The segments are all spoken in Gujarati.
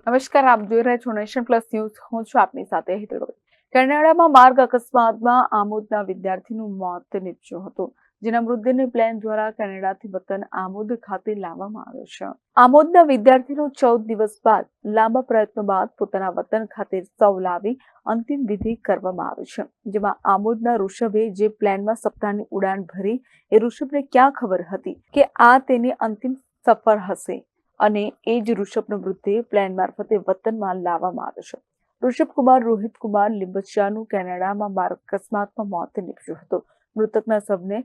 નમસ્કાર, આપ જોઈ રહ્યા છો નેશન પ્લસ ન્યૂઝ. હું છું આપની સાથે હિતલ ગોહિલ. કેનેડામાં માર્ગ અકસ્માતમાં આમોદના વિદ્યાર્થીનું મોત નીપજ્યું હતું, જેના મૃતદેહને પ્લેન દ્વારા કેનેડાથી વતન આમોદ ખાતે લાવવામાં આવ્યો છે. આમોદના વિદ્યાર્થીનો 14 દિવસ બાદ લાંબા પ્રયત્નો બાદ પોતાના વતન ખાતે સૌ લાવી અંતિમ વિધિ કરવામાં આવી છે, જેમાં આમોદના ઋષભે જે પ્લેનમાં સપ્તાહની ઉડાન ભરી, એ ઋષભને ક્યાં ખબર હતી કે આ તેની અંતિમ સફર હશે અને એ જ ઋષભનો મૃતદેહ પ્લેન મારફતે વતનમાં લાવવામાં આવ્યો છે. ઋષભ કુમાર રોહિત કુમાર લીંબચિયાનું કેનેડામાં માર્ગ અકસ્માતમાં મોત નીપજ્યું હતું. મૃતકના શવને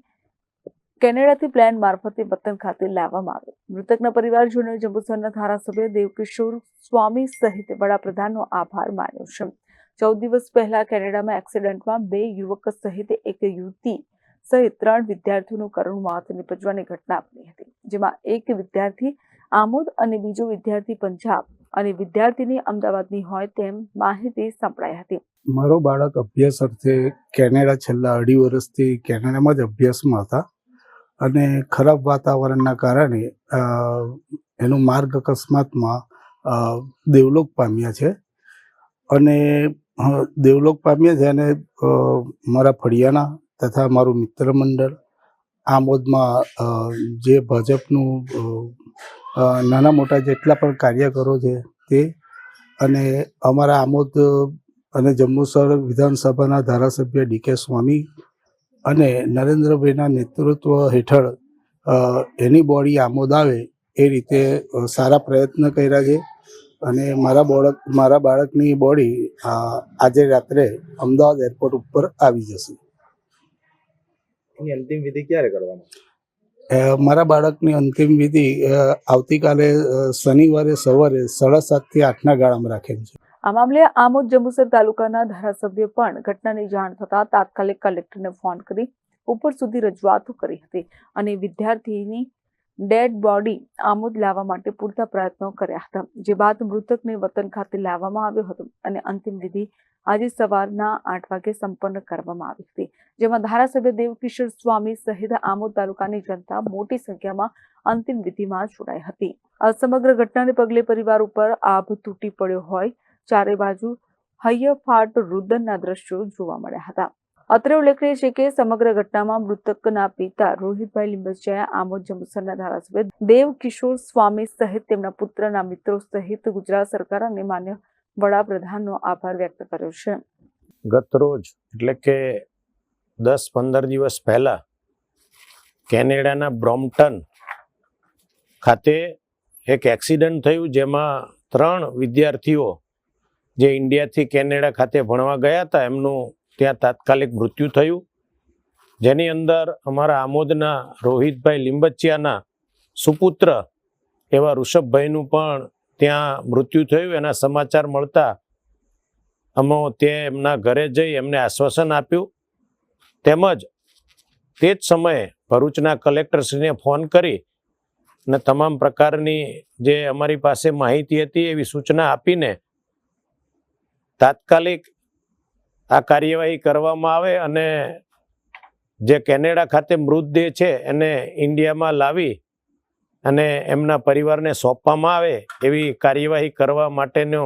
કેનેડાથી પ્લેન મારફતે વતન ખાતે લાવવામાં આવ્યો. મૃતકના પરિવારજનોએ જંબુસરના ધારાસભ્ય દેવકિશોર સ્વામી સહિત વડાપ્રધાનનો આભાર માન્યો છે. 14 દિવસ પહેલા કેનેડામાં એક્સિડન્ટમાં 2 યુવક સહિત એક યુવતી સહિત 3 વિદ્યાર્થીઓનું કરુણ મોત નીપજવાની ઘટના બની હતી, જેમાં એક વિદ્યાર્થી આમોદ અને બીજો વિદ્યાર્થી પંજાબ અને વિદ્યાર્થીની અમદાવાદની હોય તેમ માહિતી સંભળાઈ હતી. મારો બાળક અભ્યાસ અર્થે કેનેડા છેલ્લા 2.5 વર્ષથી કેનેડામાં જ અભ્યાસમાં હતા અને ખરાબ વાતાવરણના કારણે એનું માર્ગ અકસ્માતમાં દેવલોક પામ્યા છે અને દેવલોક પામ્યા છે અને મારા ફળિયાના તથા મારું મિત્ર મંડળ આમોદમાં જે ભાજપનું નાના મોટા જેટલા પણ કાર્યકરો છે તે અને અમારા આમોદ અને જંબુસર વિધાનસભાના ધારાસભ્ય ડીકે સ્વામી અને નરેન્દ્રભાઈના નેતૃત્વ હેઠળ એની બોડી આમોદ આવે એ રીતે સારા પ્રયત્ન કર્યા છે અને મારા બાળકની બોડી આજે રાત્રે અમદાવાદ એરપોર્ટ ઉપર આવી જશે. એની અંતિમ વિધિ ક્યારે કરવાની? મારા બાળકની અંતિમ વિધિ આવતીકાલે શનિવારે સવારે 7:30 થી 8ના ગાળામાં રાખેલ છે. આ મામલે આમોદ જંબુસર તાલુકાના ધારાસભ્ય પણ ઘટનાની જાણ થતા તાત્કાલિક કલેક્ટરને ફોન કરી ઉપર સુધી રજૂઆતો કરી હતી અને વિદ્યાર્થીની ડેડ બોડી આમોદ લાવવા માટે પૂરતા પ્રયત્નો કર્યા હતા, જે બાદ મૃતકને વતન ખાતે લાવવામાં આવ્યો હતો અને અંતિમ વિધિ આજે સવારના 8 વાગે સંપન્ન કરવામાં આવી હતી, જેમાં ધારાસભ્ય દેવકિશોર સ્વામી સહિત આમોદ તાલુકાની જનતા મોટી સંખ્યામાં અંતિમ વિધિમાં જોડાઈ હતી. આ સમગ્ર ઘટનાને પગલે પરિવાર ઉપર આભ તૂટી પડ્યો હોય ચારે બાજુ હૈયાફાટ રુદનના દ્રશ્યો જોવા મળ્યા હતા. અત્રે ઉલ્લેખનીય છે કે સમગ્ર ઘટનામાં મૃતકના પિતા રોહિતભાઈ લીંબચિયાએ આમોદ જંબુસરના ધારાસભ્ય દેવકિશોર સ્વામી સહિત તેમના પુત્રના મિત્રો સહિત ગુજરાત સરકાર અને માન્ય વડાપ્રધાનનો આભાર વ્યક્ત કર્યો છે. ગત રોજ એટલે કે 10-15 દિવસ પહેલા કેનેડાના બ્રોમ્પટન ખાતે એક એક્સિડન્ટ થયું, જેમાં 3 વિદ્યાર્થીઓ જે ઇન્ડિયાથી કેનેડા ખાતે ભણવા ગયા હતા એમનું ત્યાં તાત્કાલિક મૃત્યુ થયું, જેની અંદર અમારા આમોદના રોહિતભાઈ લીંબચિયાના સુપુત્ર એવા ઋષભભાઈનું પણ ત્યાં મૃત્યુ થયું. એના સમાચાર મળતા અમે એમના ઘરે જઈ એમને આશ્વાસન આપ્યું, તેમજ તે જ સમયે ભરૂચના કલેક્ટરશ્રીને ફોન કરી અને તમામ પ્રકારની જે અમારી પાસે માહિતી હતી એવી સૂચના આપીને તાત્કાલિક આ કાર્યવાહી કરવામાં આવે અને જે કેનેડા ખાતે મૃતદેહ છે એને ઇન્ડિયામાં લાવી અને એમના પરિવારને સોંપવામાં આવે એવી કાર્યવાહી કરવા માટેનો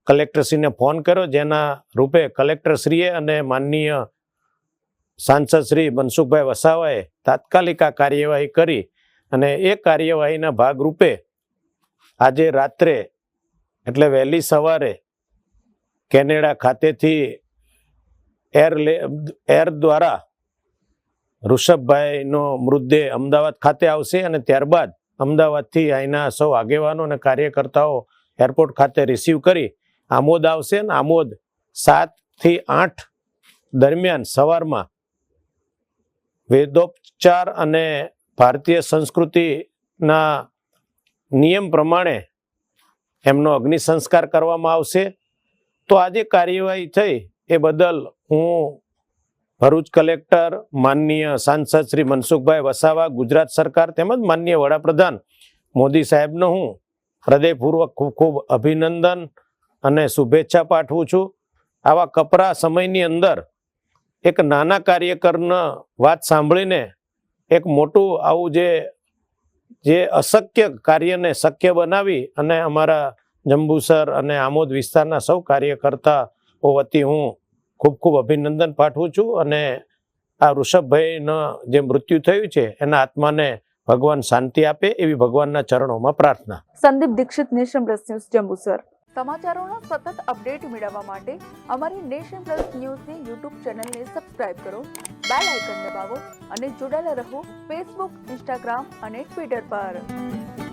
કલેક્ટરશ્રીને ફોન કર્યો, જેના રૂપે કલેક્ટરશ્રીએ અને માનનીય સાંસદ શ્રી મનસુખભાઈ વસાવાએ તાત્કાલિક આ કાર્યવાહી કરી અને એ કાર્યવાહીના ભાગરૂપે આજે રાત્રે એટલે વહેલી સવારે કેનેડા ખાતેથી એર દ્વારા ઋષભભાઈનો મૃતદેહ અમદાવાદ ખાતે આવશે અને ત્યારબાદ અમદાવાદથી અહીંના સૌ આગેવાનો અને કાર્યકર્તાઓ એરપોર્ટ ખાતે રિસીવ કરી આમોદ આવશે અને આમોદ 7 થી 8 દરમિયાન સવારમાં વેદોપચાર અને ભારતીય સંસ્કૃતિના નિયમ પ્રમાણે એમનો અગ્નિ સંસ્કાર કરવામાં આવશે. તો આજે કાર્યવાહી થઈ એ બદલ હું ભરૂચ કલેક્ટર, માનનીય સાંસદ શ્રી મનસુખભાઈ વસાવા, ગુજરાત સરકાર તેમજ માનનીય વડાપ્રધાન મોદી સાહેબનો હું હૃદયપૂર્વક ખૂબ ખૂબ અભિનંદન અને શુભેચ્છા પાઠવું છું. આવા કપરા સમયની અંદર એક નાના કાર્યકરના વાત સાંભળીને એક મોટું આવું જે અશક્ય કાર્યને શક્ય બનાવી અને અમારા જંબુસર અને આમોદ વિસ્તારના સૌ કાર્યકર્તાઓ વતી હું ખૂબ ખૂબ અભિનંદન પાઠવું છું અને આ વૃષભભાઈનું જે મૃત્યુ થયું છે એના આત્માને ભગવાન શાંતિ આપે એવી ભગવાનના ચરણોમાં પ્રાર્થના. Sandeep Dixit, nation plus news, Jambusar. સમાચારોના સતત અપડેટ મેળવવા માટે અમારી નેશન પ્લસ ન્યૂઝની યુટ્યુબ ચેનલને સબસ્ક્રાઇબ કરો, બેલ આઇકન દબાવો અને જોડાયેલા રહો ફેસબુક, ઇન્સ્ટાગ્રામ અને ટ્વિટર પર.